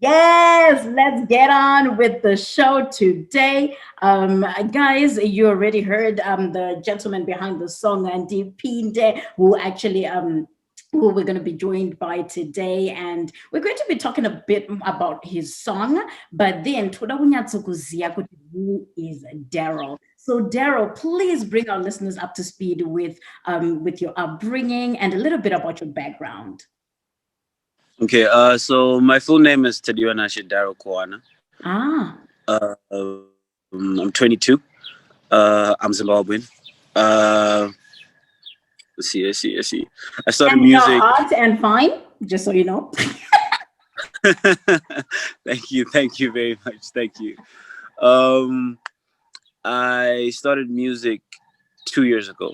Yes, let's get on with the show today. Guys, you already heard the gentleman behind the song, Andy Pinde, who actually who we're going to be joined by today, and we're going to be talking a bit about his song. But then, toda kunyatsokuziya kuti who is Darrel? So, Darrel, please bring our listeners up to speed with your upbringing and a little bit about your background. Okay, so my full name is ThandoAmy Darrel Kwana. Ah, I'm 22. I'm Zimbabwean. Uh, let's see. I started and you're music. hot and fine, just so you know. Thank you very much. Thank you. Um, I started music 2 years ago.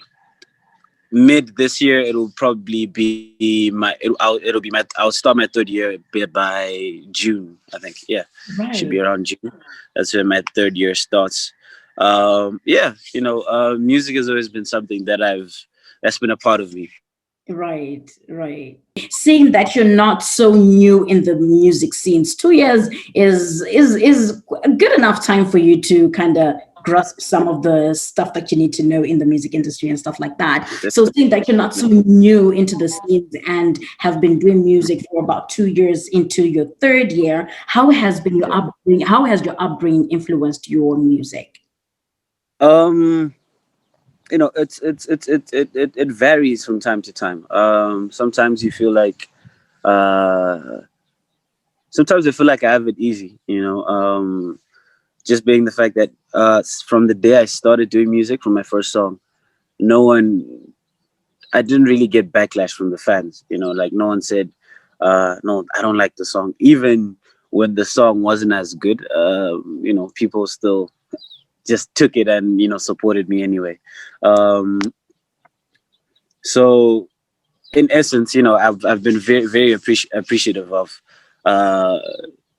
Mid this year, it'll probably be I'll start my third year by June, I think. Yeah, should be Right, around June. That's when my third year starts. Yeah, music has always been something that's been a part of me. right, right. Seeing that you're not so new in the music scenes, 2 years is a good enough time for you to kind of grasp some of the stuff that you need to know in the music industry and stuff like that. So seeing that you're not so Definitely. new into the scenes and have been doing music for about 2 years into your third year, how has been your Yeah. upbringing? How has your upbringing influenced your music? Um, it varies from time to time. Sometimes you feel like uh sometimes I feel like I have it easy, just being the fact that from the day I started doing music from my first song, no one I didn't really get backlash from the fans, like no one said no, I don't like the song. Even when the song wasn't as good, people still just took it and supported me anyway. Um so in essence, I've been very very appreciative of uh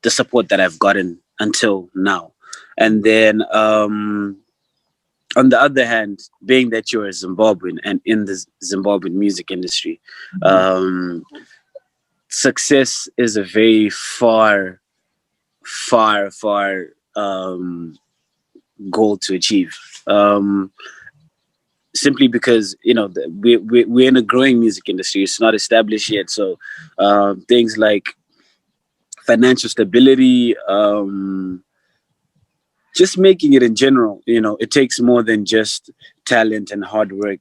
the support that I've gotten until now. And then on the other hand, being that you're a Zimbabwean and in the Zimbabwean music industry, Mhm. um, success is a very far goal to achieve. Simply because we're in a growing music industry; it's not established yet. So things like financial stability, just making it in general, it takes more than just talent and hard work.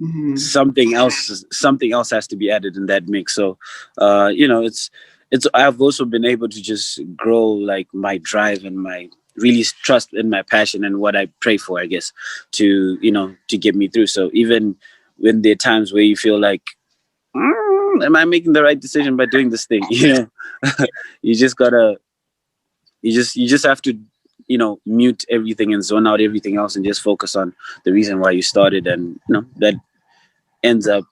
Mhm. Something else has to be added in that mix. So it's I've also been able to just grow like my drive and my really trust in my passion and what I pray for, I guess, to get me through. So even when there are times where you feel like, am I making the right decision by doing this thing? You just gotta you just have to mute everything and zone out everything else and just focus on the reason why you started, and that ends up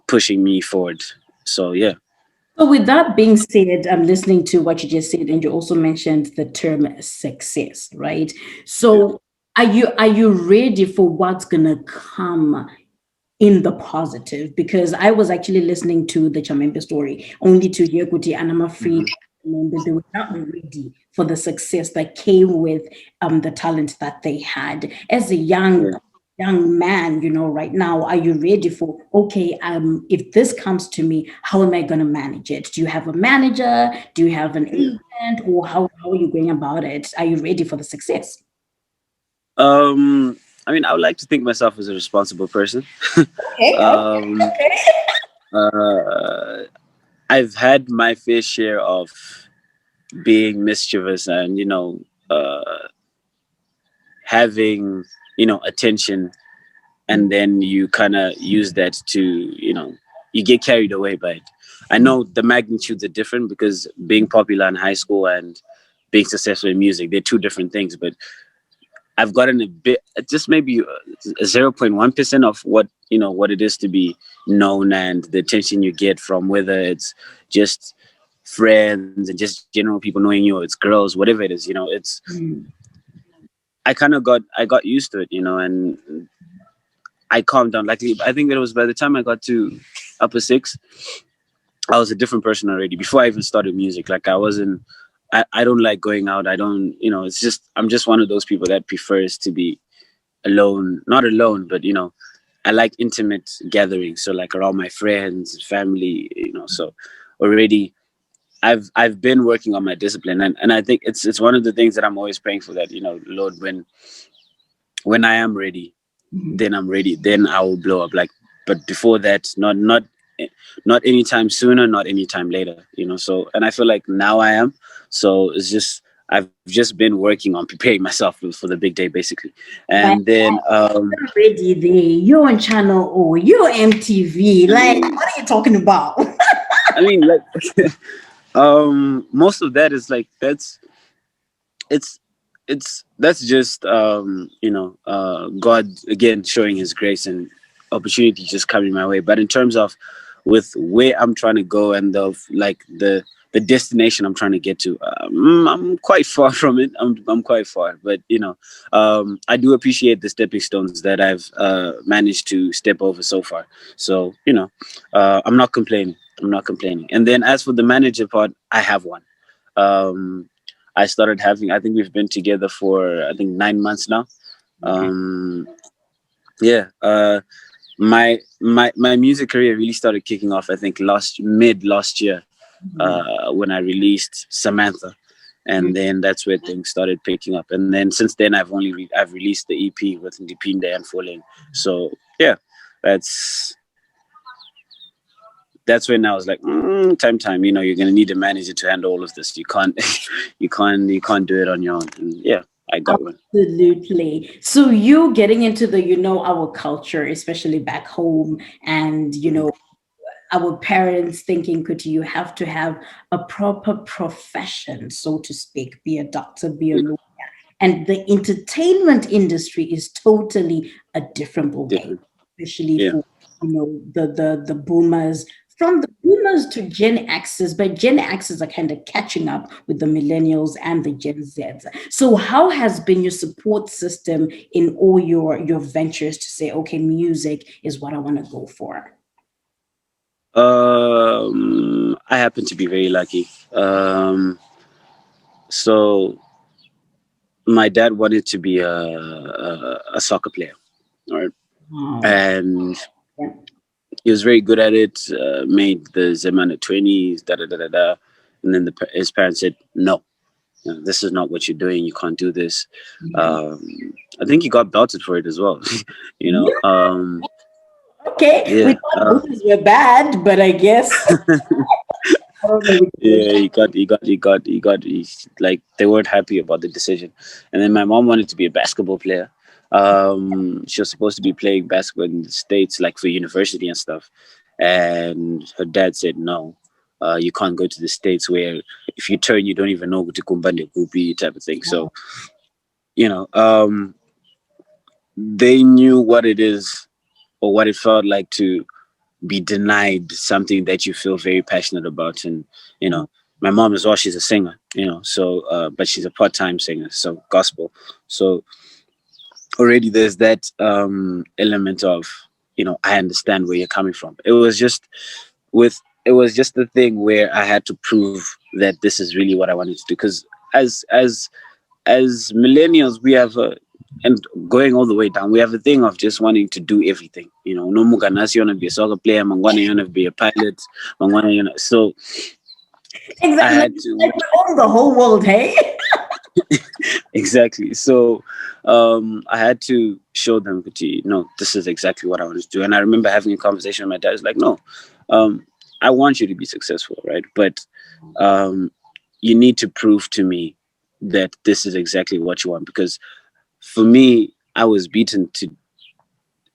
pushing me forward. So yeah. So, with that being said, I'm listening to what you just said, and you also mentioned the term success, right? Yeah. So, are you ready for what's gonna come in the positive? Because I was actually listening to the Chamembe story only to hear Kuti and I'm afraid Mhm. that they were not ready for the success that came with the talent that they had. As a young Yeah. man, right now, are you ready for, okay, if this comes to me, how am I going to manage it? Do you have a manager? Do you have an Yeah. agent? Or how are you going about it? Are you ready for the success? Um, I mean, I would like to think myself as a responsible person. Okay, um, okay. uh, I've had my fair share of being mischievous and having attention, and then you kind of use that to you get carried away by it. I know the magnitudes are different because being popular in high school and being successful in music, they're two different things. But I've gotten a bit, just maybe 0.1% of what it is to be known, and the attention you get from whether it's just friends and just general people knowing you, or it's girls, whatever it is. It's Mm. I got used to it, and I calmed down. Like I think it was by the time I got to upper six, I was a different person already before I even started music. Like I wasn't. I don't like going out. I don't. It's just I'm just one of those people that prefers to be alone. Not alone, but I like intimate gatherings. So like around my friends, family. So already I've been working on my discipline, and I think it's one of the things that I'm always praying for, that Lord, when I am ready, Mhm. then I'm ready, then I will blow up. Like, but before that, not anytime sooner, not anytime later. So, and I feel like now I am. So it's just I've just been working on preparing myself for the big day, basically. But And then already there, you're on channel O, you're MTV. I Like, mean, what are you talking about? like most of that is like it's that's just God again showing his grace and opportunity just coming my way. But in terms of with where I'm trying to go and the destination I'm trying to get to, I'm quite far from it. I'm quite far, but I do appreciate the stepping stones that I've managed to step over so far. So I'm not complaining. I'm not complaining. And then as for the manager part, I have one. um I started having. I think we've been together for I think 9 months now. Okay. Um, yeah. My music career really started kicking off. I think mid last year, Mhm. when I released Samantha, Mhm. and then that's where things started picking up. And then since then, I've released the EP with Ndipinde and Falling. So yeah, that's that's when I was like, time. You're gonna need a manager to handle all of this. You can't, you can't do it on your own. And yeah, I got one. Absolutely. So you getting into our culture, especially back home, and our parents thinking, could you have to have a proper profession, so to speak, be a doctor, be a Yeah, lawyer. And the entertainment industry is totally a different ballgame, different. especially Yeah, for the boomers. From the boomers to Gen X's, but Gen X's are kind of catching up with the millennials and the Gen Zs. So, how has been your support system in all your ventures to say, okay, music is what I want to go for? I happen to be very lucky. So my dad wanted to be a soccer player, all right, Wow. and Yeah. he was very good at it. Made the Zemana 20s, da da da da da, and then his parents said, "No, this is not what you're doing. You can't do this." Yeah. Um, I think he got belted for it as well. you know, Yeah. um, Okay. We yeah. thought boomers were bad, but I guess I don't know which Yeah, like they weren't happy about the decision. And then my mom wanted to be a basketball player. She was supposed to be playing basketball in the States, like for university and stuff. And her dad said, no, you can't go to the States where if you turn, you don't even know what to kumbande kupi type of thing. So, you know, they knew what it is or what it felt like to be denied something that you feel very passionate about. And my mom as well, she's a singer, so but she's a part-time singer, so gospel. So already there's that element of, I understand where you're coming from. It was just the thing where I had to prove that this is really what I wanted to do, because as as as millennials, we have and going all the way down, we have a thing of just wanting to do everything. No muganasi, you want to be a soccer player, mangwana, you want to be a pilot, mangwana, so I exactly. had Like to. we own the whole world, hey? Exactly. So I had to show them, Kuti, no, this is exactly what I want to do. And I remember having a conversation with my dad. He's like, no, um, I want you to be successful, right? But um, you need to prove to me that this is exactly what you want. Because for me, I was beaten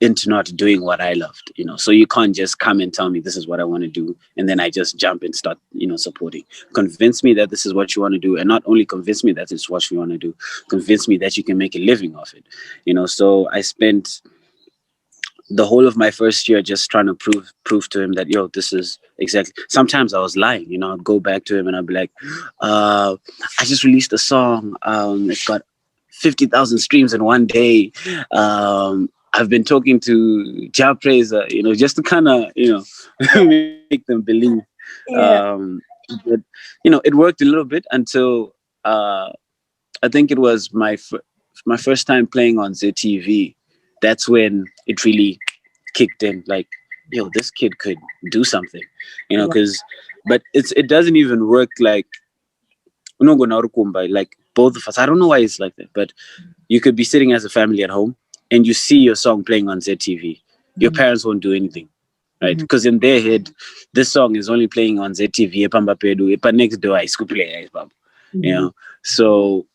into not doing what I loved, So you can't just come and tell me this is what I want to do, and then I just jump and start, supporting. Convince me that this is what you want to do, and not only convince me that it's what you want to do, convince me that you can make a living off it, So I spent the whole of my first year just trying to prove to him that, yo, this is exactly. Sometimes I was lying, I'd go back to him and I'd be like, I just released a song, it got 50,000 streams in one day. I've been talking to Jah Praiser, just to kind of, make them believe. Yeah. um, but it worked a little bit until I think it was my first time playing on ZTV. That's when it really kicked in. Like, yo, this kid could do something, Right. because, but it doesn't even work like unongona uri kumba, like both of us. I don't know why it's like that, but you could be sitting as a family at home and you see your song playing on ZTV. Your Mhm. parents won't do anything, right? Mhm. Because in their head, this song is only playing on ZTV. Epamba pedu, epa next door, I scoop play, you Mhm. know. So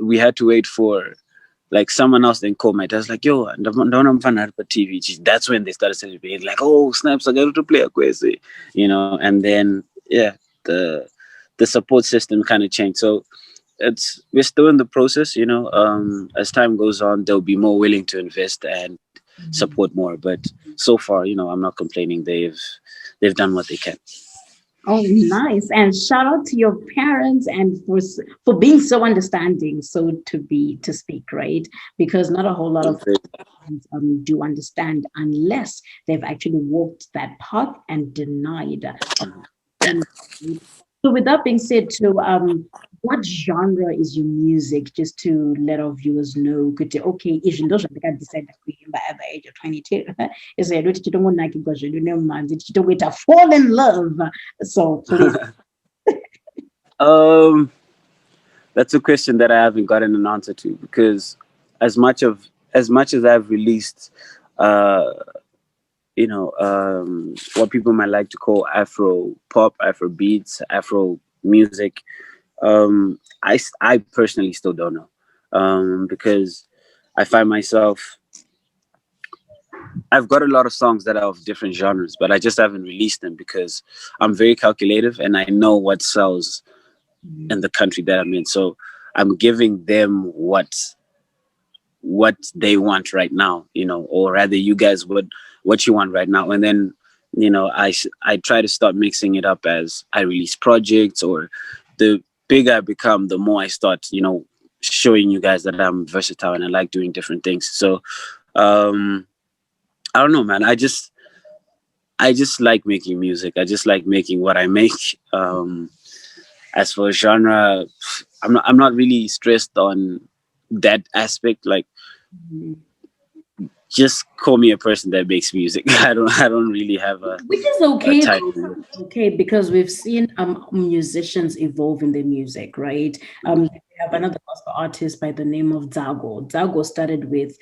we had to wait for like someone else then called my dad. Was like, yo, don't fan TV. That's when they started celebrating. Like, oh, snaps, I got to play a kwese, and then yeah, the the support system kind of changed. So we're still in the process, as time goes on, they'll be more willing to invest and Mhm. support more. But so far, I'm not complaining. They've done what they can. Oh, nice. And shout out to your parents and for being so understanding, so to speak, right? Because not a whole lot of parents, do understand unless they've actually walked that path and denied. In, so with that being said, so what genre is your music? Just to let our viewers know, could you, okay, even though I decided at the age of 22, is it you don't want to because you know man, you don't wait to fall in love. So please. um that's a question that I haven't gotten an answer to, because as much of as much as I've released uh what people might like to call Afro pop, Afro beats, Afro music, I personally still don't know, because I find myself, I've got a lot of songs that are of different genres, but I just haven't released them because I'm very calculative and I know what sells in the country that I'm in. So I'm giving them what they want right now, or rather you guys what you want right now. And then, I try to start mixing it up as I release projects, or the bigger I become, the more I start, showing you guys that I'm versatile and I like doing different things. So um I don't know, man. I just like making music. I just like making what I make. As for genre, I'm not really stressed on that aspect. Like, just call me a person that makes music. I don't really have Which is a okay though. title. Okay, because we've seen musicians evolve in their music, right? We have Yeah, another gospel artist by the name of Zago. Zago started with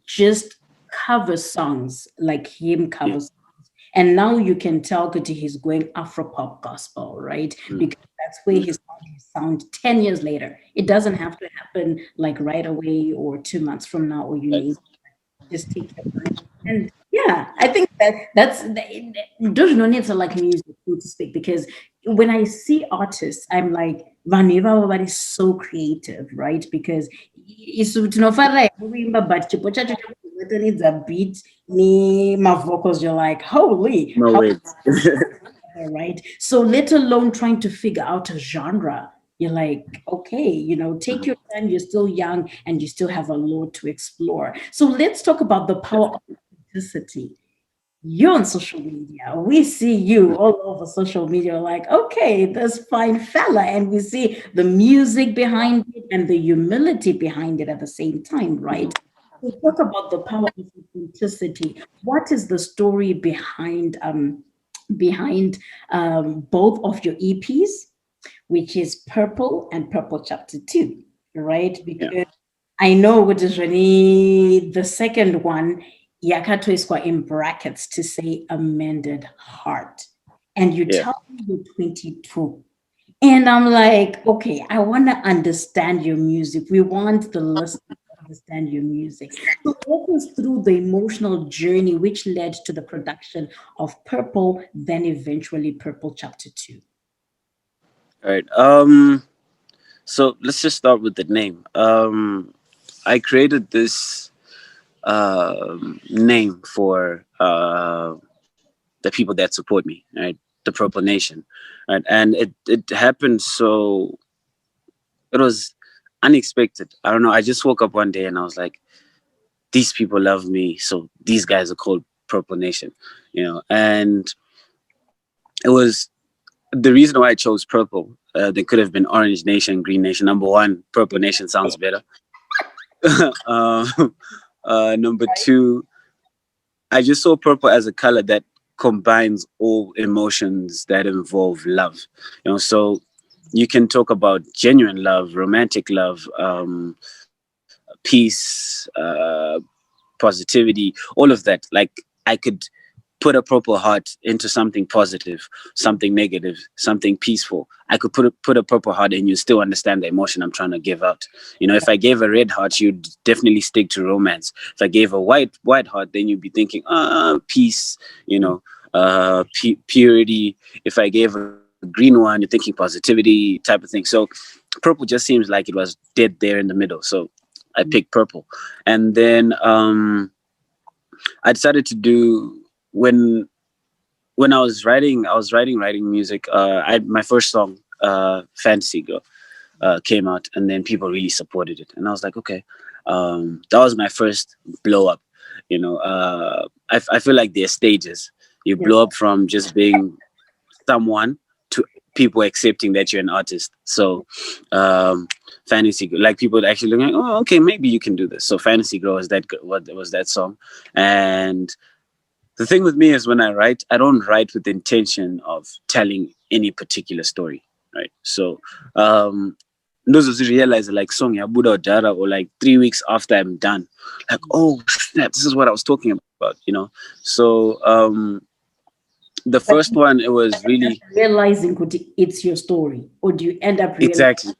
just cover songs, like him yeah, covers, and now you can tell that he's going Afro pop gospel, right? mm, Because that's where yeah, he's found his sound 10 years later. It doesn't have to happen like right away or 2 months from now, or you right. need just take your time. And yeah, I think that's there's no need to like music, so to speak, because when I see artists, I'm like, Vaneva is so creative, right? Because it's tunofara but chipo needs a beat, me my vocals, you're like, holy, No how wait. right? So let alone trying to figure out a genre. You're like, okay, take your time. You're still young and you still have a lot to explore. So let's talk about the power of authenticity. You're on social media. We see you all over social media, like, okay, this fine fella. And we see the music behind it and the humility behind it at the same time, right? So talk about the power of authenticity. What is the story behind both of your EPs, which is Purple and Purple Chapter 2, right? Yeah, Because I know what is really the second one, Yakato is quite in brackets to say amended heart. And you yeah. tell me you're 22. And I'm like, okay, I want to understand your music. We want the listeners to understand your music. So walk us through the emotional journey which led to the production of Purple, then eventually Purple Chapter 2. All right. So let's just start with the name. I created this name for the people that support me, right? The Purple Nation, right? And it happened so, it was unexpected. I don't know. I just woke up one day and I was like, these people love me, so these guys are called Purple Nation, and it was the reason why I chose purple. There could have been Orange Nation, Green Nation. Number one, Purple Nation sounds better. uh, Number two, I just saw purple as a color that combines all emotions that involve love. So you can talk about genuine love, romantic love, peace, positivity, all of that. Like I could put a purple heart into something positive, something negative, something peaceful. I could put a purple heart and you still understand the emotion I'm trying to give out. If I gave a red heart, you'd definitely stick to romance. If I gave a white heart, then you'd be thinking, peace, purity. If I gave a green one, you're thinking positivity type of thing. So purple just seems like it was dead there in the middle. So I picked purple. And then I decided to do when I was writing music. My first song, Fantasy Girl, came out, and then people really supported it, and I was like, okay, that was my first blow up. I feel like there's stages. You Yeah. blow up from just being someone to people accepting that you're an artist. So Fantasy, like people actually looking like, oh, okay, maybe you can do this. So Fantasy Girl was what was that song. And the thing with me is when I write, I don't write with the intention of telling any particular story, right? So those of you realize like song ya Buddha or Dara, or like 3 weeks after I'm done, like, oh snap, this is what I was talking about, So the But first one, it was end up really realizing it's your story, or do you end up realizing exactly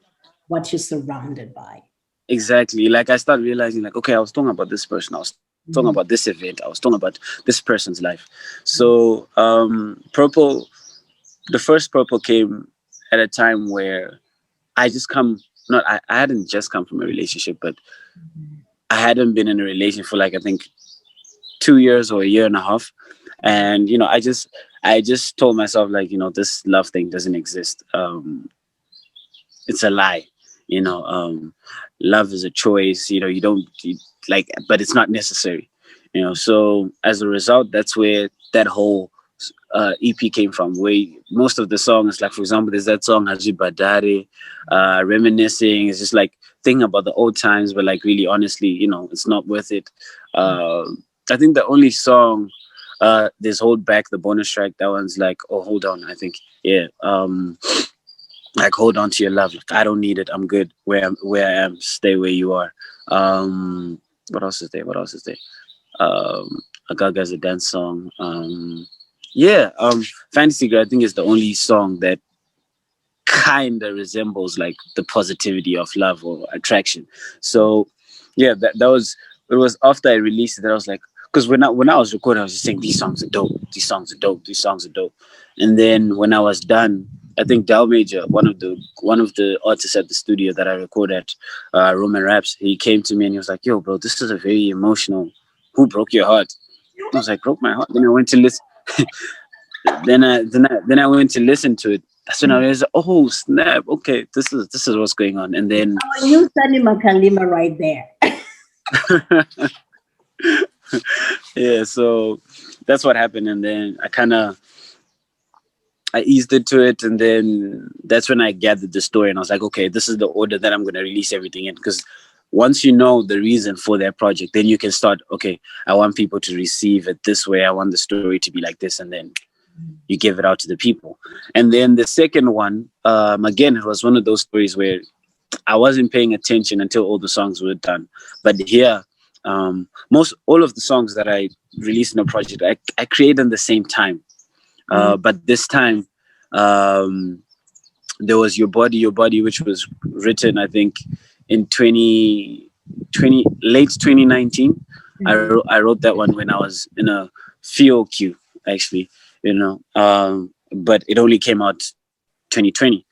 what you're surrounded by? exactly like I start realizing like, okay, I was talking about this person, I was talking about this event, I was talking about this person's life. So purple, the first purple came at a time where I just come not I hadn't just come from a relationship, but I hadn't been in a relationship for like I think 2 years or a year and a half. And I just told myself like, this love thing doesn't exist. It's a lie. Love is a choice. You don't like, but it's not necessary. So as a result, that's where that whole EP came from. Where most of the songs, like for example, there's that song Haji Badare, reminiscing. It's just like thinking about the old times, but like really honestly, it's not worth it. Uh, I think the only song, there's Hold Back, the bonus track. That one's like, oh, hold on. I think, yeah. Like hold on to your love. Like, I don't need it. I'm good where I am. Stay where you are. What else is there? What else is there? Agaga's a dance song. Yeah. Fantasy Girl, I think, is the only song that kind of resembles like the positivity of love or attraction. So yeah, that was, it was after I released it that I was like, because when I was recording, I was just saying these songs are dope, these songs are dope, these songs are dope. And then when I was done, I think Dal Major, one of the artists at the studio that I recorded at, Roman Raps, he came to me and he was like, yo bro, this is a very emotional, who broke your heart? I was like, broke my heart. Then I went to listen. Then I went to listen to it. That's when I realized, oh snap, okay, this is what's going on. And then Our new Sunny Makalima right there. yeah, so that's what happened. And then I eased into it, and then that's when I gathered the story, and I was like, okay, this is the order that I'm going to release everything in. Because once you know the reason for that project, then you can start, okay, I want people to receive it this way, I want the story to be like this, and then you give it out to the people. And then the second one, again, it was one of those stories where I wasn't paying attention until all the songs were done. But here, most all of the songs that I released in a project, I created in the same time. But this time, there was Your Body, which was written, I think, in 2020, late 2019. I wrote that one when I was in a FIO queue, actually, but it only came out 2020.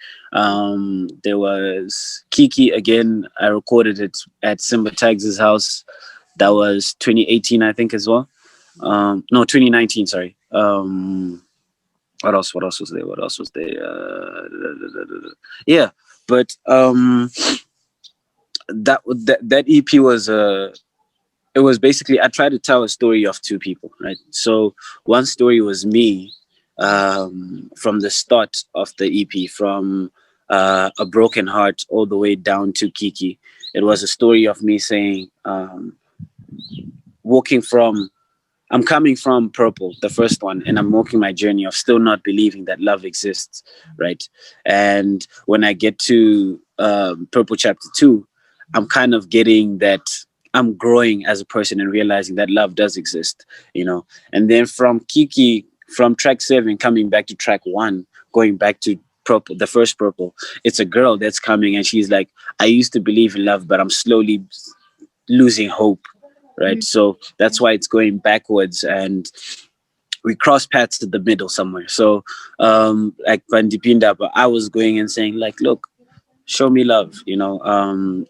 There was Kiki again. I recorded it at Simba Tags' house. That was 2018, I think, as well. No, 2019. Sorry. What else? What else was there? What else was there? Yeah, but that EP was it was basically, I tried to tell a story of two people, right? So one story was me, from the start of the EP, from a broken heart all the way down to Kiki. It was a story of me saying, walking from I'm coming from Purple, the first one, and I'm walking my journey of still not believing that love exists, right? And when I get to Purple Chapter 2, I'm kind of getting that I'm growing as a person and realizing that love does exist, you know? And then from Kiki, from track 7, coming back to track 1, going back to Purple, the first Purple, it's a girl that's coming and she's like, I used to believe in love, but I'm slowly losing hope, right? So that's why it's going backwards, and we cross paths to the middle somewhere. So like Pandipinda, but I was going and saying like, look, show me love,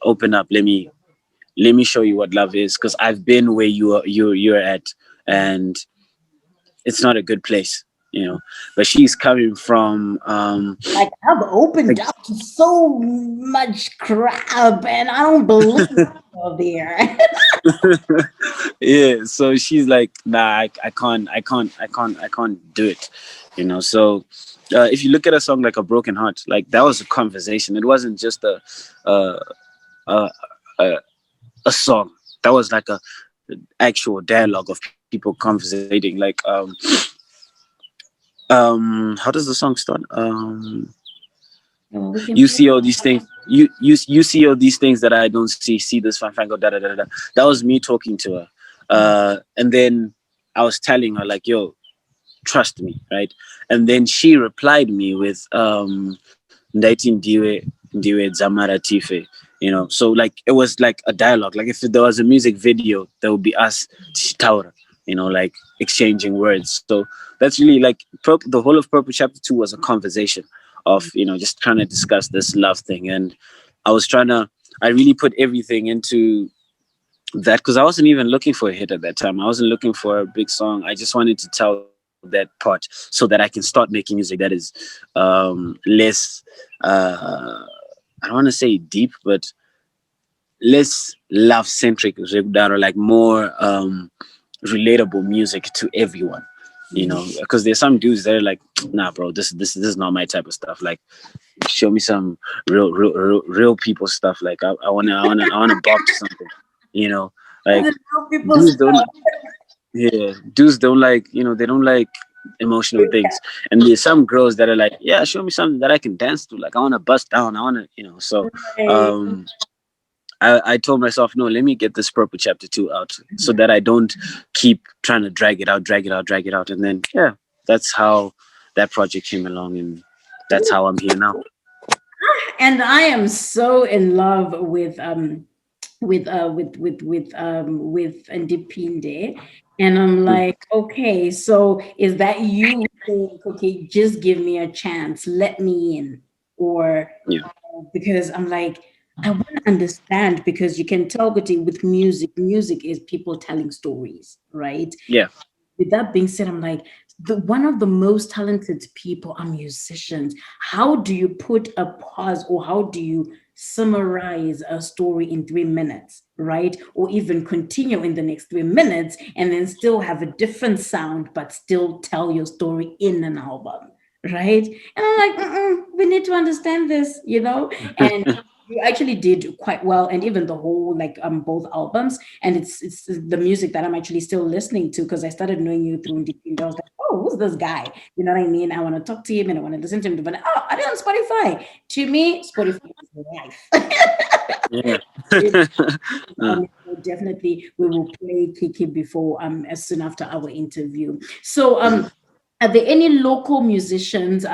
open up, let me show you what love is, because I've been where you're at, and it's not a good place, but she's coming from Like I've opened like up to so much crap, and I don't believe over there. yeah, so she's like, nah, I can't do it, so if you look at a song like A Broken Heart, like that was a conversation. It wasn't just a a, a, a song. That was like a actual dialogue of people conversating, like how does the song start? We can You play. see all these things, you see all these things that I don't see this fanfango, da da da da. That was me talking to her, and then I was telling her like, yo, trust me, right? And then she replied me with Ndaiti ndiwe Zamara Tife, so like it was like a dialogue. Like if there was a music video, there would be us Taura, like exchanging words. So that's really like the whole of Purple Chapter 2 was a conversation of, just trying to discuss this love thing. And I really put everything into that, because I wasn't even looking for a hit at that time. I wasn't looking for a big song. I just wanted to tell that part so that I can start making music that is less, I don't want to say deep, but less love centric, or like more relatable music to everyone. Because there's some dudes that are like, nah, bro, this is not my type of stuff. Like, show me some real people stuff. Like, I wanna bop to something. You know, like People dudes don't. Yeah, dudes don't like. They don't like emotional things. And there's some girls that are like, yeah, show me something that I can dance to. Like, I wanna bust down. I wanna. So. start. um I told myself, no, let me get this Purple Chapter 2 out so that I don't keep trying to drag it out, drag it out, drag it out. And then, yeah, that's how that project came along. And that's how I'm here now. And I am so in love with Ndipinde, and I'm Mm, like, okay, so is that you saying, okay, just give me a chance, let me in, or yeah. because I'm like, I want to understand, because you can tell Kuti, with music is people telling stories, right? Yeah. With that being said, I'm like, one of the most talented people are musicians. How do you put a pause, or how do you summarize a story in 3 minutes, right? Or even continue in the next 3 minutes and then still have a different sound, but still tell your story in an album, right? And I'm like, we need to understand this, And you actually did quite well, and even the whole, like, both albums, and it's the music that I'm actually still listening to, because I started knowing you through Indie. I was like, oh, who's this guy? You know what I mean? I want to talk to him and I want to listen to him. But oh, I did on Spotify. To me, Spotify is life. Yeah. It- Uh, definitely, we will play Kiki before as soon after our interview. So mhm. are there any local musicians,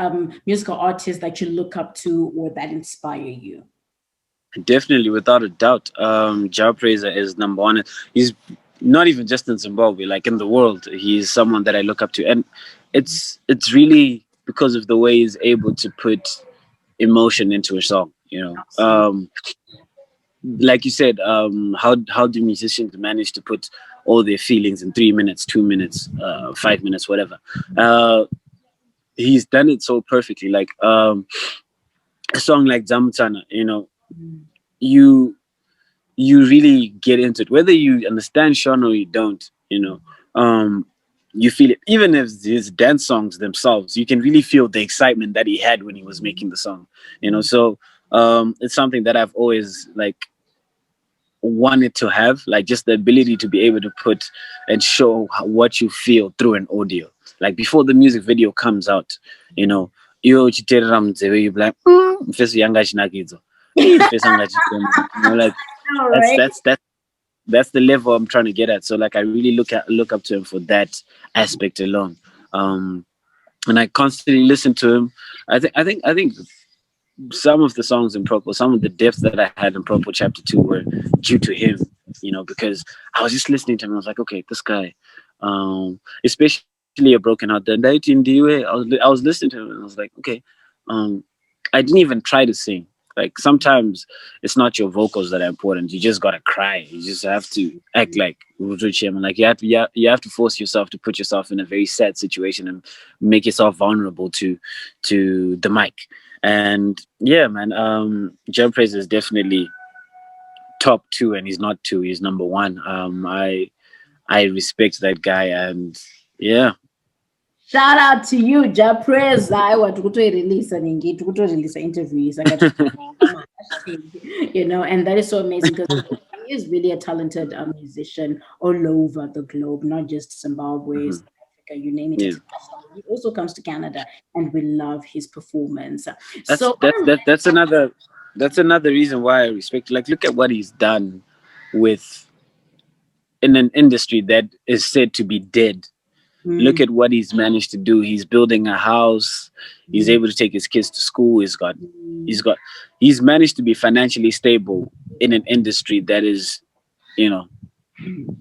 musical artists that you look up to or that inspire you? Definitely, without a doubt. Job Praiser is number one. He's not even just in Zimbabwe, like in the world. He's someone that I look up to. And it's really because of the way he's able to put emotion into a song, Absolutely. like you said, how do musicians manage to put all their feelings in 3 minutes, 2 minutes, 5 minutes, whatever? Uh, he's done it so perfectly. Like a song like Zamutana, you you really get into it, whether you understand Sean or you don't. Um, you feel it. Even if his dance songs themselves, you can really feel the excitement that he had when he was making the song. So it's something that I've always like wanted to have, like just the ability to be able to put and show what you feel through an audio. Like before the music video comes out, you know, you you be like, "Mfesi yanga chinakizo." Mfesi yanga chinakizo. Like All that's right. that's that's that's the level I'm trying to get at. So like I really look up to him for that aspect alone. Um, and I constantly listen to him. I think some of the songs in Propo, some of the depths that I had in Propo Chapter 2 were due to him, because I was just listening to him. I was like, okay, this guy, especially a Broken Heart. The night in the way, I was listening to him and I was like, okay, um, I didn't even try to sing. Like sometimes it's not your vocals that are important. You just gotta cry. You just have to act like Uruchim. Like you have to force yourself to put yourself in a very sad situation and make yourself vulnerable to the mic. And yeah, man, Jump Praise is definitely top two, and he's not two, he's number one. I respect that guy, and yeah. Shout out to you, Japres. I want to release an engage to release an interview. And that is so amazing because he is really a talented musician all over the globe, not just Zimbabwe, Mhm. South Africa, you name it. Yeah, International. He also comes to Canada, and we love his performance. that's So, that's that, that's another reason why I respect. Like, look at what he's done with in an industry that is said to be dead. Look mm, at what he's managed to do. He's building a house. He's mm, able to take his kids to school. He's mm, got, he's managed to be financially stable in an industry that is, you know,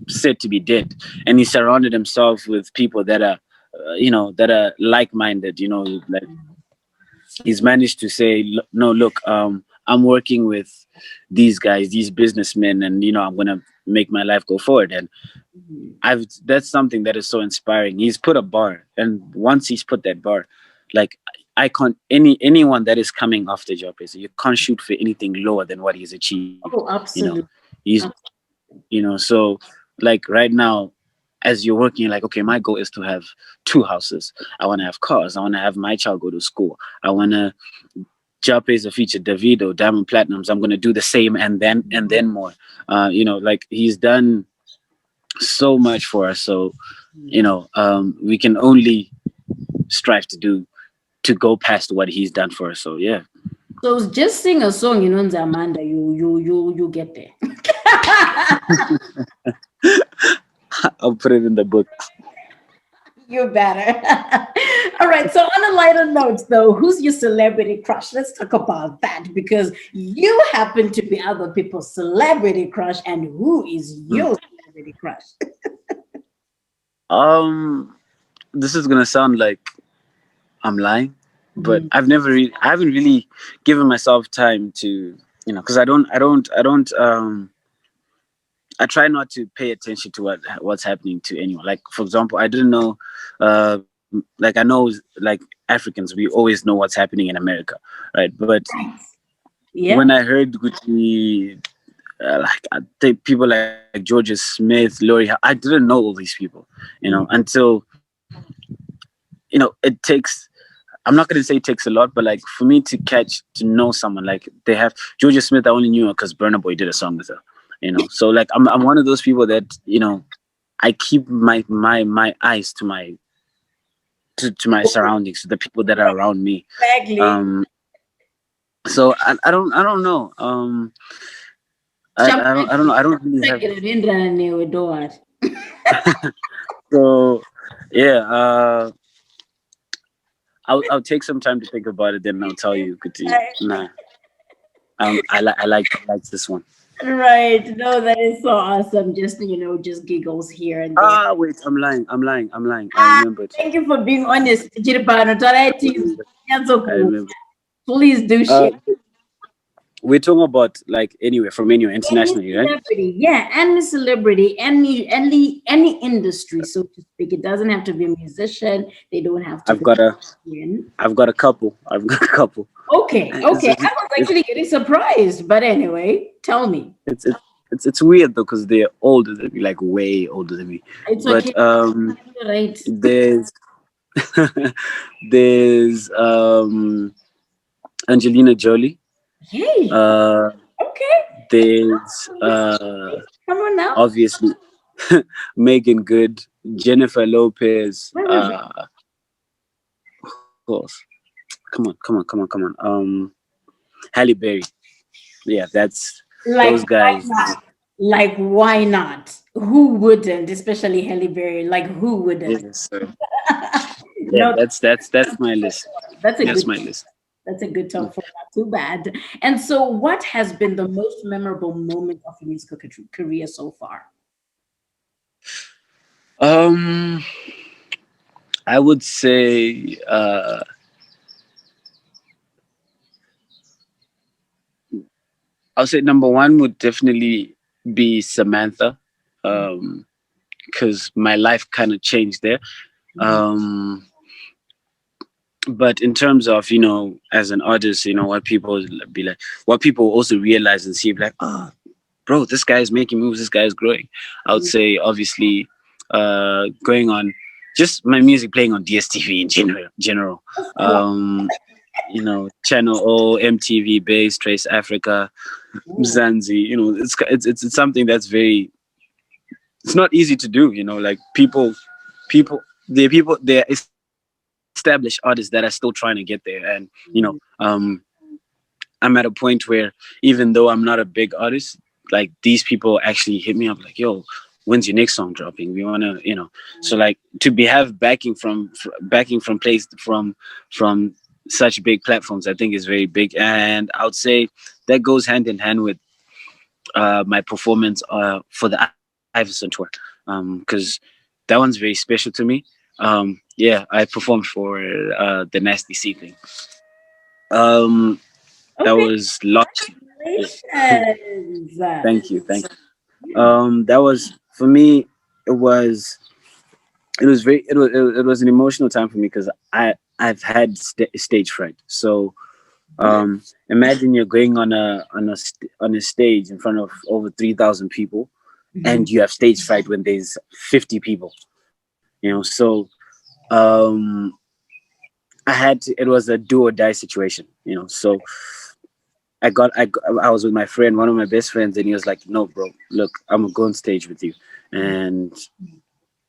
said to be dead. And he surrounded himself with people that are, that are like-minded. Like he's managed to say, no, look, I'm working with these guys, these businessmen, and I'm gonna make my life go forward. And mm. I've that's something that is so inspiring. He's put a bar, and once he's put that bar, like I can't anyone that is coming after Joe Pesci, you can't shoot for anything lower than what he's achieved. Oh, absolutely. He's so like right now, as you're working, you're like, okay, my goal is to have two houses. I want to have cars. I want to have my child go to school. I want to Joe Pesci feature Davido, Diamond Platinums. I'm going to do the same and then more. Like he's done so much for us. So we can only strive to go past what he's done for us. So yeah. So just sing a song, Amanda, you get there. I'll put it in the books. You better. All right. So on a lighter note, though, who's your celebrity crush? Let's talk about that because you happen to be other people's celebrity crush, and who is Mm. your celebrity crush? Um, this is gonna sound like I'm lying, but Mhm. I haven't really given myself time to, because I try not to pay attention to what's happening to anyone. Like for example, I didn't know, like I know, like Africans, we always know what's happening in America, right? But Yeah. when I heard Gucci, like I think people like Georgia Smith, Lori, I didn't know all these people, until it takes. I'm not gonna say it takes a lot, but like for me to know someone, like they have Georgia Smith, I only knew her because Burna Boy did a song with her, So like I'm one of those people that I keep my eyes to my surroundings, to the people that are around me. Exactly. So I don't know. I don't know. I don't really have. Champagne. So yeah, I'll take some time to think about it. Then I'll tell you. Kuti, nah, I like this one. Right. No, that is so awesome. Just giggles here and there. Ah, wait, I'm lying. I Ah, remembered. thank you for being honest, Jiripano. Try I to remembered. I cancel. remember. Please do share. We're talking about like anywhere from anywhere Any internationally, right? celebrity, yeah, any celebrity, any industry, so to speak. It doesn't have to be a musician. They don't have to I've be got a in. I've got a couple. I've got a couple. Okay, It's okay. it's I was it's actually getting surprised, but anyway, tell me. it's, it's it's weird though because they're older than me, like way older than me. It's okay. But Right. there's there's Angelina Jolie. Hey. Uh, Okay. there's Come on now. obviously Megan Good, Jennifer Lopez. Where was Of course. Come on. Halle Berry. Yeah, that's like those why guys. not? Like why not? Who wouldn't? Especially Halle Berry. Like who wouldn't? Yes, so yeah, No, that's my list. that's a That's good my list. that's a good top four. Not too bad. And so, what has been the most memorable moment of your musical career so far? Um, I would say I'll say number one would definitely be Samantha, because my life kind of changed there. Mhm. Um, but in terms of as an artist, what people be like, what people also realize and see, like, oh, bro, this guy is making moves, this guy is growing. I would say obviously, going on just my music playing on DSTV in general. Of course. Um, Channel O, MTV Base, Trace Africa, Ooh. Zanzi. It's something that's very. It's not easy to do. Like they're established artists that are still trying to get there, and Mm. I'm at a point where even though I'm not a big artist, like these people actually hit me up like, "Yo, when's your next song dropping? We wanna, So like to be have backing from place from such big platforms, I think is very big, and I would say that goes hand in hand with my performance for the Iverson tour, because that one's very special to me. Yeah, I performed for the Nasty C thing. Um, that Okay. was lots. Congratulations. Thank you. Yeah. That was for me. It was it was an emotional time for me because I've had stage fright. So imagine you're going on a stage in front of over 3,000 people, Mhm. and you have stage fright when there's 50 people. So um, I had to. It was a do or die situation. So I was with my friend, one of my best friends, and he was like, "No, bro, look, I'm gonna go on stage with you." And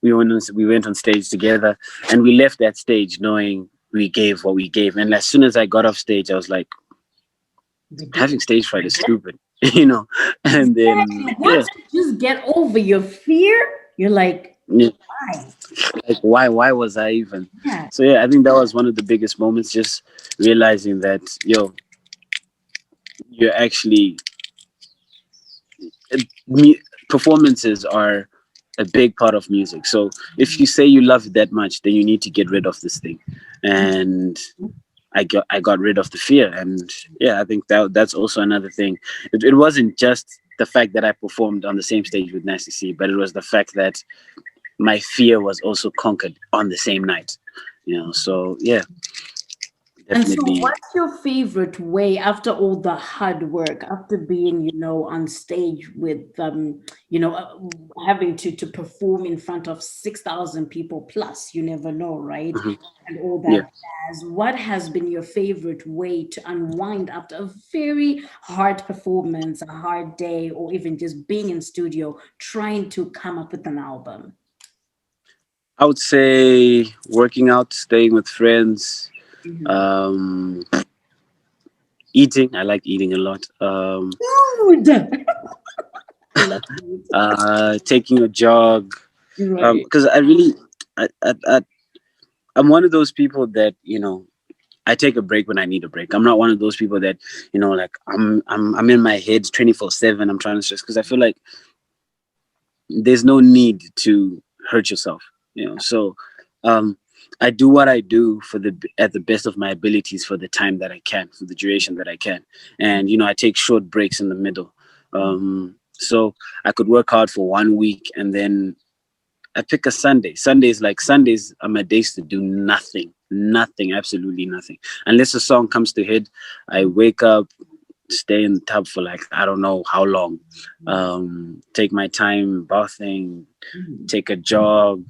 we went on stage together, and we left that stage knowing we gave what we gave. And as soon as I got off stage, I was like, You did having it. stage fright is stupid, you know. And then Exactly. yeah, Once you just get over your fear, you're like, yeah, fine. like why was I even? Yeah. So yeah, I think that was one of the biggest moments, just realizing that you're actually mu- performances are a big part of music. So if you say you love it that much, then you need to get rid of this thing. And I got rid of the fear, and yeah, I think that's also another thing. It wasn't just the fact that I performed on the same stage with Nasty C, but it was the fact that my fear was also conquered on the same night. So yeah, And so, definitely. what's your favorite way after all the hard work, after being, on stage with, having to perform in front of 6,000 people plus, you never know, right? Mhm. And all Yeah. that jazz. What has been your favorite way to unwind after a very hard performance, a hard day, or even just being in studio trying to come up with an album? I would say working out, staying with friends, Mhm. um, eating. I like eating a lot. Food. I love food. Taking a jog. Right. Because I really, I'm one of those people that I take a break when I need a break. I'm not one of those people that like I'm in my head 24/7. I'm trying to stress because I feel like there's no need to hurt yourself. So um, I do what I do at the best of my abilities for the time that I can, for the duration that I can, and I take short breaks in the middle. So I could work hard for 1 week and then I pick a Sunday. Sundays are my days to do nothing, nothing, absolutely nothing, unless a song comes to head. I wake up, stay in the tub for like I don't know how long. Take my time bathing, Mhm. take a jog,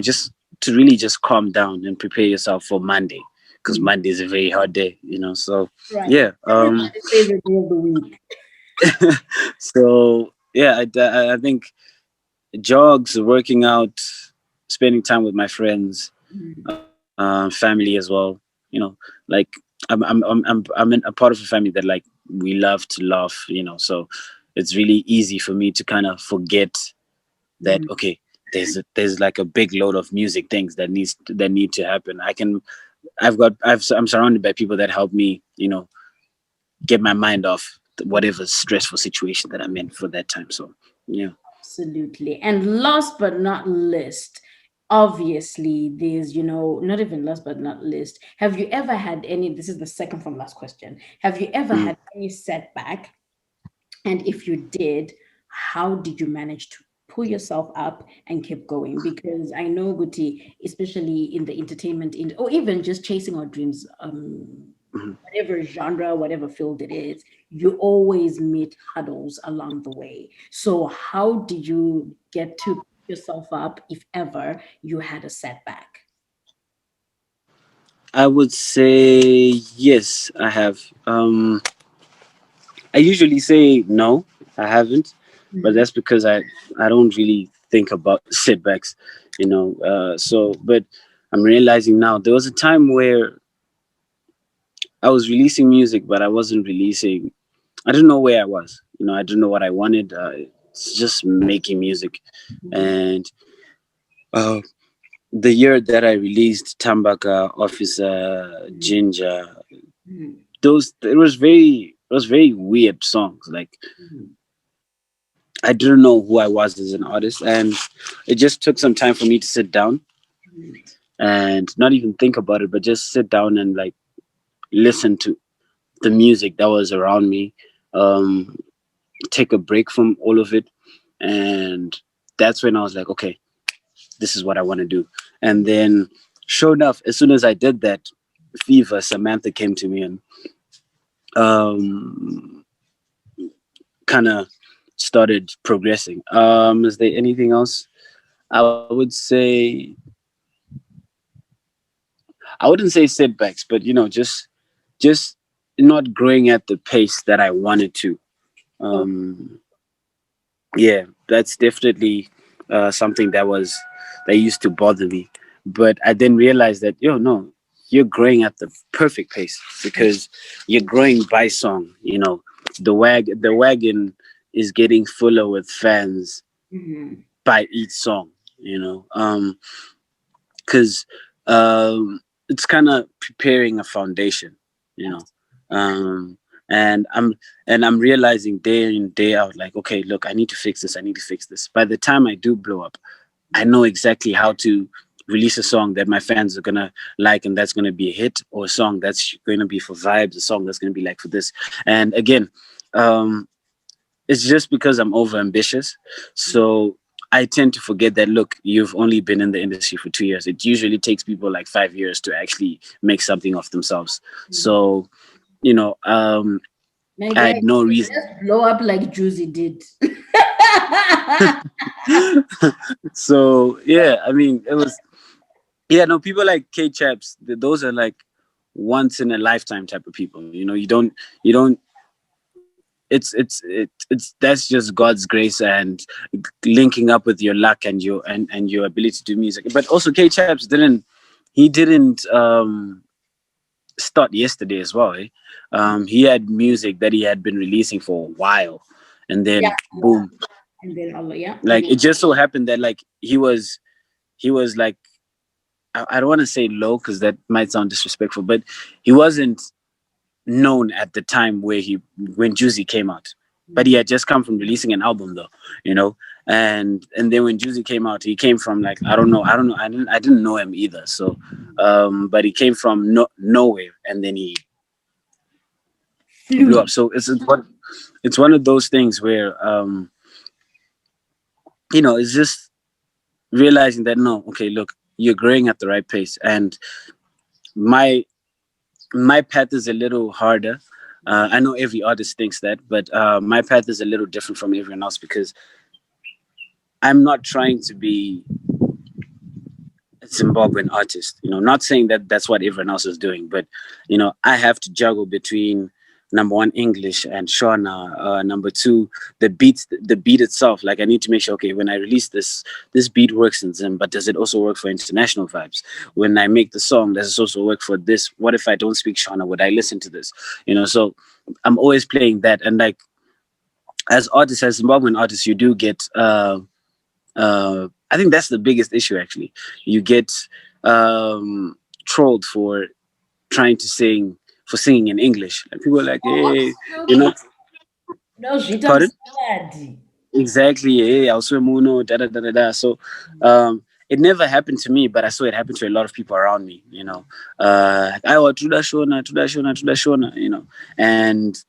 just to really just calm down and prepare yourself for Monday, because Mhm. Monday is a very hard day. So Right. yeah, Everybody's favorite day of the week. so yeah, I think jogs, working out, spending time with my friends, Mhm. family as well. Like I'm in a part of a family that like we love to laugh. So it's really easy for me to kind of forget that Mhm. okay, there's like a big load of music things that need to happen. I'm surrounded by people that help me, get my mind off whatever stressful situation that I'm in for that time. So yeah. Absolutely. And last but not least, obviously, there's, not even last but not least, have you ever had any? This is the second from last question. Have you ever Mhm. had any setback? And if you did, how did you manage to pull yourself up and keep going? Because I know, Guti, especially in the entertainment, or even just chasing our dreams, Mhm. whatever genre, whatever field it is, you always meet hurdles along the way. So, how did you get to pick yourself up if ever you had a setback? I would say yes, I have. I usually say no, I haven't, but Mhm. that's because I don't really think about setbacks, but I'm realizing now there was a time where I was releasing music, but I wasn't releasing. I didn't know where I was. I didn't know what I wanted. It's just making music, Mhm. and uh, the year that I released Tambaka, Officer, Mhm. Ginger, Mhm. those it was very weird songs. Like Mhm. I didn't know who I was as an artist, and it just took some time for me to sit down Mhm. and not even think about it, but just sit down and like listen to the music that was around me, um, take a break from all of it, and that's when I was like, okay, this is what I want to do. And then, sure enough, as soon as I did that, Fever Samantha came to me and um, kind of started progressing. Is there anything else? I would say I wouldn't say setbacks, but just not growing at the pace that I wanted to. Oh, Um, yeah, that's definitely something that used to bother me. But I then realized that no, you're growing at the perfect pace because you're growing by song. The wagon is getting fuller with fans mhm. by each song. Because it's kind of preparing a foundation, you know. Um, and I'm realizing day in day out, like, okay, look, I need to fix this. I need to fix this. By the time I do blow up, I know exactly how to release a song that my fans are gonna like, and that's gonna be a hit, or a song that's gonna be for vibes, a song that's gonna be like for this. And again, um, it's just because I'm over ambitious. So I tend to forget that, look, you've only been in the industry for 2 years. It usually takes people like 5 years to actually make something of themselves. So, you know, um, My I guy, had no reason. just blow up like Juicy did. So yeah, I mean, it was, yeah, no, people like K Chaps, those are like once in a lifetime type of people. You don't it's that's just God's grace and linking up with your luck and your ability to do music. But also K Chaps didn't start yesterday as well. He had music that he had been releasing for a while, and Yeah, then yeah. boom, And then Allah, yeah. like it just so happened that like he was like I don't want to say low because that might sound disrespectful, but he wasn't known at the time when Juicy came out. But he had just come from releasing an album though, you know. And then when Juicy came out, he came from like I don't know, I didn't know him either. So but he came from nowhere and then he blew Flew. up. So it's one of those things where it's just realizing that no, okay, look, you're growing at the right pace and my my path is a little harder I know every artist thinks that, but my path is a little different from everyone else because I'm not trying to be a Zimbabwean artist. Not saying that that's what everyone else is doing, but I have to juggle between number one English and Shona. Number two, the beat itself. Like I need to make sure, okay, when I release this beat works in Zim, but does it also work for international vibes? When I make the song, does it also work for this? What if I don't speak Shona? Would I listen to this? So I'm always playing that, and like as artists, as Zimbabwean artists, you do get. I think that's the biggest issue. Actually, you get trolled for trying to sing for singing in English, and people are like, "Hey, you're Absolutely. not." No, she Pardon? talks bad. Exactly. Hey, I was Muno, da da da da da. So, it never happened to me, but I saw it happen to a lot of people around me. I was Tuda Shona, Tuda Shona, Tuda Shona. And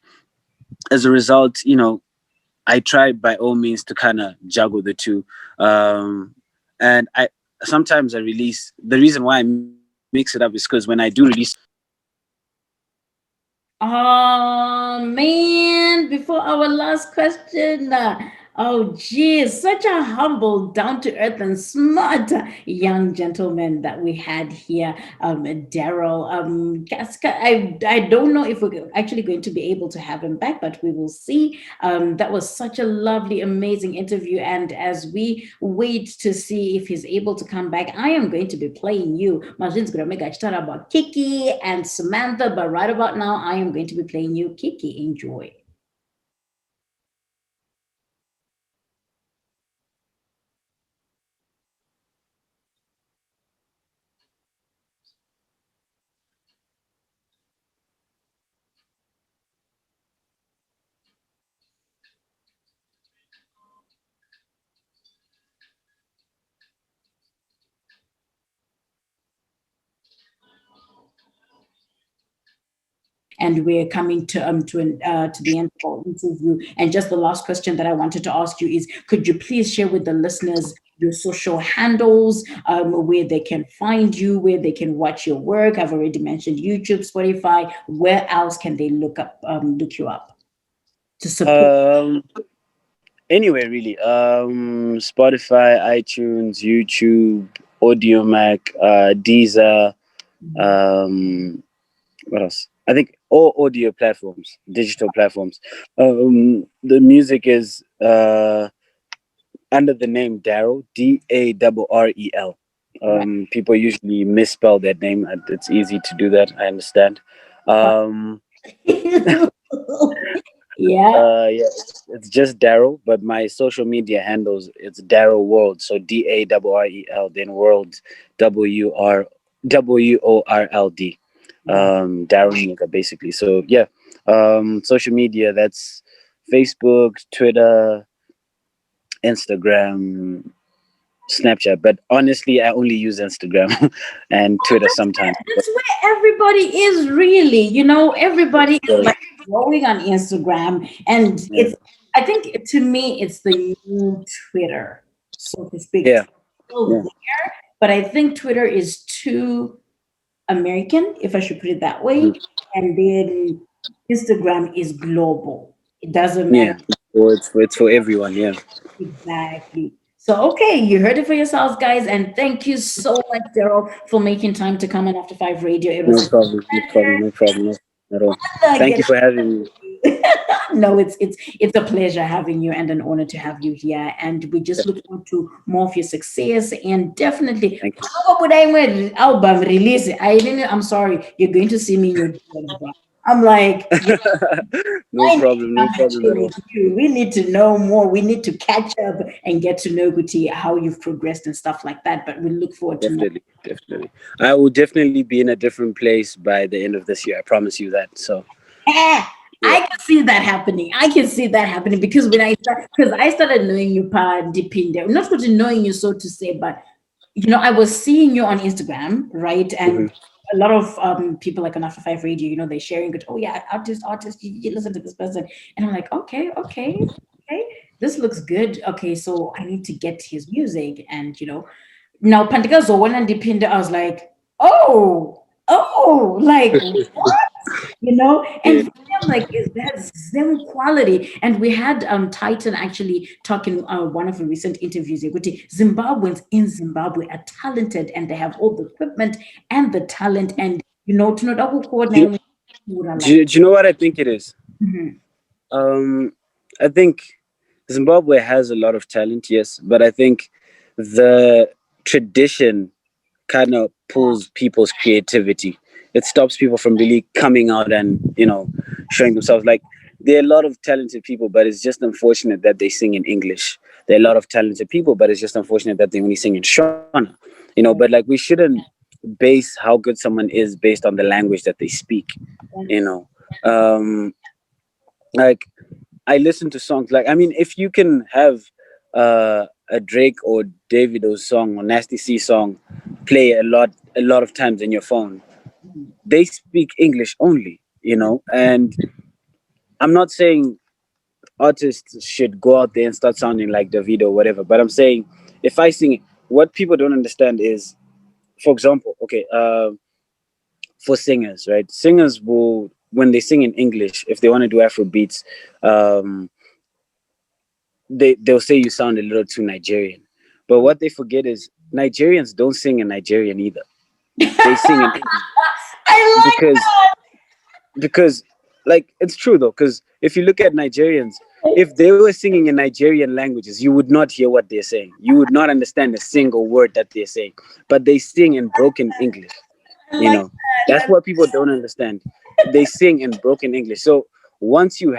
as a result, I try by all means to kind of juggle the two. And I sometimes I release the reason why I mix it up is because when I do release Oh man, before our last question. Oh geez, such a humble, down to earth, and smart young gentleman that we had here, Darrel. I don't know if we're actually going to be able to have him back, but we will see. That was such a lovely, amazing interview. And as we wait to see if he's able to come back, I am going to be playing you. Martin's going to make a start about Kiki and Samantha, but right about now, I am going to be playing you Kiki. Enjoy. And we're coming to the end of our interview. And just the last question that I wanted to ask you is: could you please share with the listeners your social handles, where they can find you, where they can watch your work? I've already mentioned YouTube, Spotify. Where else can they look you up to support? um anywhere really, Spotify, iTunes, YouTube, AudioMac, Deezer, um what else? I think all audio platforms, digital platforms. The music is under the name Darrel, Darrel. Right. People usually misspell that name. It's easy to do that. I understand. Um, Yeah. yeah, it's just Darrel, but my social media handles it's Darrel World. So Darrel, then World, WORLD. Wow. Darrel Nigga, basically. So yeah, social media, that's Facebook, Twitter, Instagram, Snapchat, but honestly, I only use Instagram and Twitter sometimes. That's where everybody is really, everybody is So, like growing on Instagram. And yeah, I think to me, it's the new Twitter, so to speak. yeah, It's still yeah. there, but I think Twitter is too American, if I should put it that way. Mhm. And then Instagram is global. It doesn't matter. Yeah. So it's for everyone. Yeah. Exactly. So, okay, you heard it for yourselves, guys. And thank you so much, Daryl, for making time to come on After Five Radio. It No was a problem. No problem. No problem. No, at all. pleasure Thank getting you for having me. no, it's a pleasure having you and an honor to have you here. And we just look forward to more of your success and definitely Thank you. album release. I'm sorry, you're going to see me in your DMs, bro. I'm like, No I need to problem. No come and problem chill at all. with you. We need to know more. We need to catch up and get to know Guti, how you've progressed and stuff like that. But we look forward to more. Definitely, definitely. I will definitely be in a different place by the end of this year. I promise you that. So I yeah. can see that happening. I can see that happening because because I started knowing you, deep in there. Not really knowing you, so to say, but I was seeing you on Instagram, right? Hmm. And a lot of people like on After Five Radio, they're sharing it. Oh yeah, artist, you listen to this person, and I'm like, okay, okay, okay, this looks good. Okay, so I need to get his music, and now Pantika Zowan and Dipinda, I was like, oh, like what? And Yeah. for I'm like, is that Zim quality? And we had Titan actually talking one of the recent interviews. Kuti, Zimbabweans in Zimbabwe are talented and they have all the equipment and the talent and to not all Do, coordinate like. do you know what I think it is? Mhm. Um, I think Zimbabwe has a lot of talent, yes, but I think the tradition kind of pulls people's creativity. It stops people from really coming out and showing themselves. Like there are a lot of talented people, but it's just unfortunate that they sing in English. There are a lot of talented people, but it's just unfortunate that they only sing in Shona. But like we shouldn't base how good someone is based on the language that they speak. You know, um, like I listen to songs. Like I mean, if you can have a Drake or Davido song or Nasty C song play a lot of times in your phone, they speak English only. And I'm not saying artists should go out there and start sounding like Davido or whatever, but I'm saying if I sing, what people don't understand is, for example, okay, for singers, right? Singers will, when they sing in English, if they want to do Afro beats, um, they'll say you sound a little too Nigerian. But what they forget is Nigerians don't sing in Nigerian either. They sing in English I because because like it's true though, because if you look at Nigerians, if they were singing in Nigerian languages, you would not hear what they're saying. You would not understand a single word that they're saying. But they sing in broken English. You like know, that's that. what people don't understand. They sing in broken English. So once you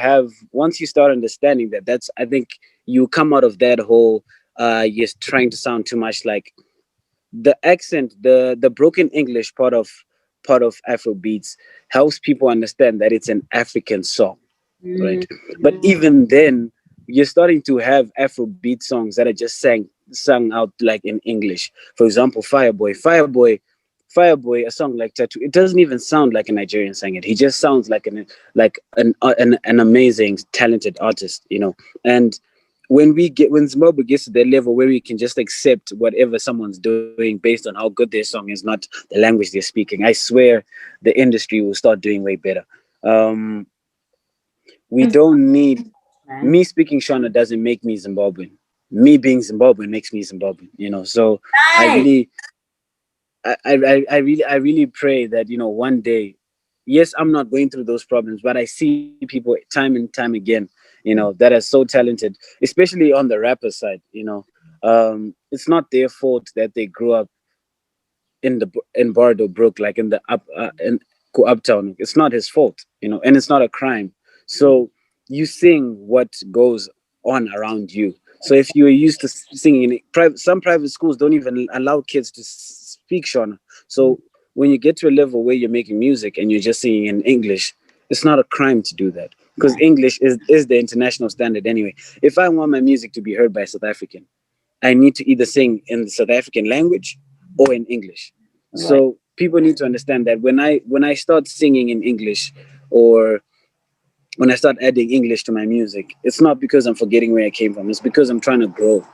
start understanding that, that's, I think, you come out of that whole you're trying to sound too much like the accent, the broken English part of Afro beats helps people understand that it's an African song, right? But even then, you're starting to have Afrobeat songs that are just sung out like in English. For example, Fireboy, a song like Tattoo. It doesn't even sound like a Nigerian sang it. He just sounds like an amazing, talented artist. And when Zimbabwe gets to that level where we can just accept whatever someone's doing based on how good their song is, not the language they're speaking, I swear the industry will start doing way better. Um, we And don't need man, me speaking Shona doesn't make me Zimbabwean. Me being Zimbabwean makes me Zimbabwean. So I nice. really, I really pray that one day, yes, I'm not going through those problems, but I see people time and time again, that are so talented, especially on the rapper side. It's not their fault that they grew up in Bardo Brook, like in the uptown. It's not his fault, and it's not a crime. So you sing what goes on around you. So if you're used to singing in private, some private schools don't even allow kids to speak Shona. So when you get to a level where you're making music and you're just singing in English, it's not a crime to do that, because Right, English is the international standard anyway. If I want my music to be heard by a South African, I need to either sing in the South African language or in English. right. So people need to understand that when I start singing in English, or when I start adding English to my music, it's not because I'm forgetting where I came from. It's because I'm trying to grow.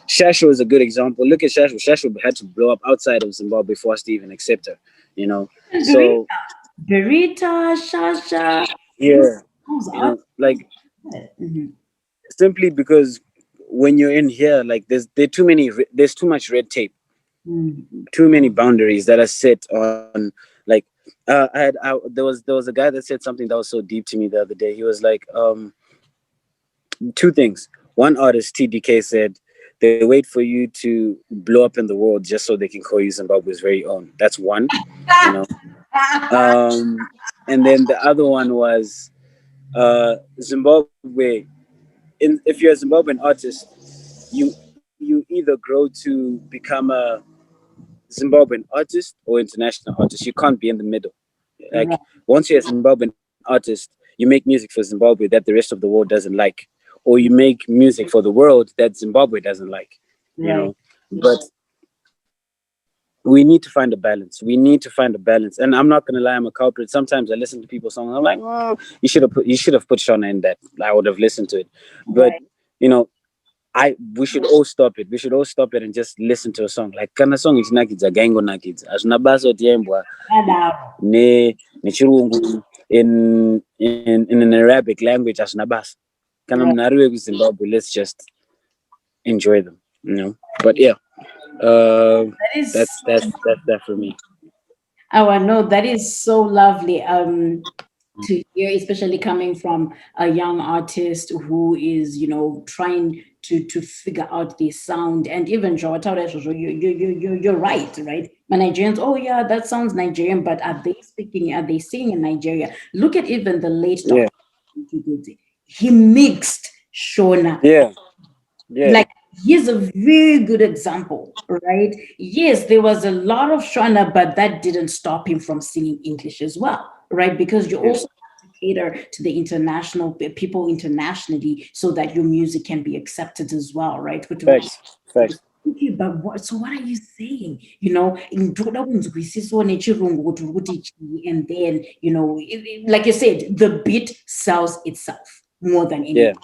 Shasho is a good example. Look at Shasho. Shasho had to blow up outside of Zimbabwe for us to even accept her. You know, so Berita, Shasha, yeah, those are like mm-hmm. simply because when you're in here, like there's too much red tape, too many boundaries that are set on, like there was a guy that said something that was so deep to me the other day. He was like, two things. One artist, TDK, said they wait for you to blow up in the world just so they can call you Zimbabwe's very own. That's one. you know um and then the other one was, Zimbabwe, if you're a Zimbabwean artist, you either grow to become a Zimbabwean artist or international artist. You can't be in the middle. Like, Right, once you're a Zimbabwean artist, you make music for Zimbabwe that the rest of the world doesn't like, or you make music for the world that Zimbabwe doesn't like. You right, know, but we need to find a balance. We need to find a balance. And I'm not gonna lie, I'm a culprit. Sometimes I listen to people's songs. I'm like, oh, you should have put Shauna in that. I would have listened to it. But right. you know, I we should all stop it. We should all stop it and just listen to a song. Like kana song is nakidza gaingo nakidza. Azvina basa kuti yaimbwa Hello. nechirungu. in an Arabic language as Nabas. Kana Right. mnariwe ku Zimbabwe, let's just enjoy them, you know. But yeah, uh, That is that's that for me. Oh, I know that is so lovely to hear, especially coming from a young artist who is, trying to figure out the sound. And even Joe, you're right, right? My Nigerians, oh yeah, that sounds Nigerian, but are they singing in Nigeria? Look at even the late Yeah, Dr. He mixed Shona, yeah, yeah, like he's a very good example, right? Yes, there was a lot of Shona, but that didn't stop him from singing English as well, right? Because you yeah. also have to cater to the international people internationally so that your music can be accepted as well, right? Facts, facts. Okay, but what are you saying? Ndoda kunzwisisa nechirungu kuti uri kuti chii, and then like you said, the beat sells itself more than Yeah, anything,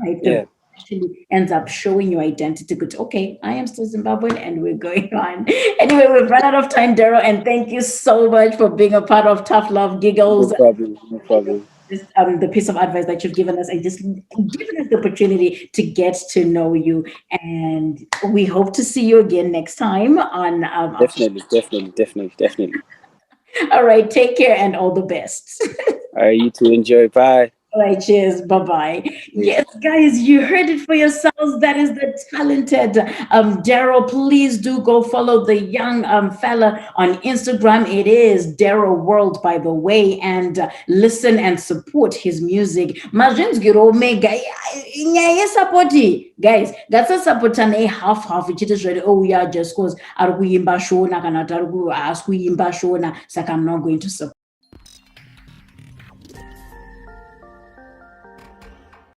right? The yeah. beat actually ends up showing your identity. Good, okay, I am still Zimbabwean, and we're going on. Anyway, we've run out of time, Darrell, and thank you so much for being a part of Tough Love No Giggles. problem, no problem. Just the piece of advice that you've given us, and just given us the opportunity to get to know you. And we hope to see you again next time on our show. Definitely, definitely, definitely, definitely. All right, take care and all the best. All right, you two enjoy. Bye. All right, cheers. Bye bye. Yeah. Yes, guys, you heard it for yourselves. That is the talented Darrell. Please do go follow the young fella on Instagram. It is Darrell World, by the way, and listen and support his music. Majins giro mega supporti. Guys, that's a support and a half. It is ready. Oh, yeah, just because are we in Bashona, can I ask we in Bashona, so I'm not going to support.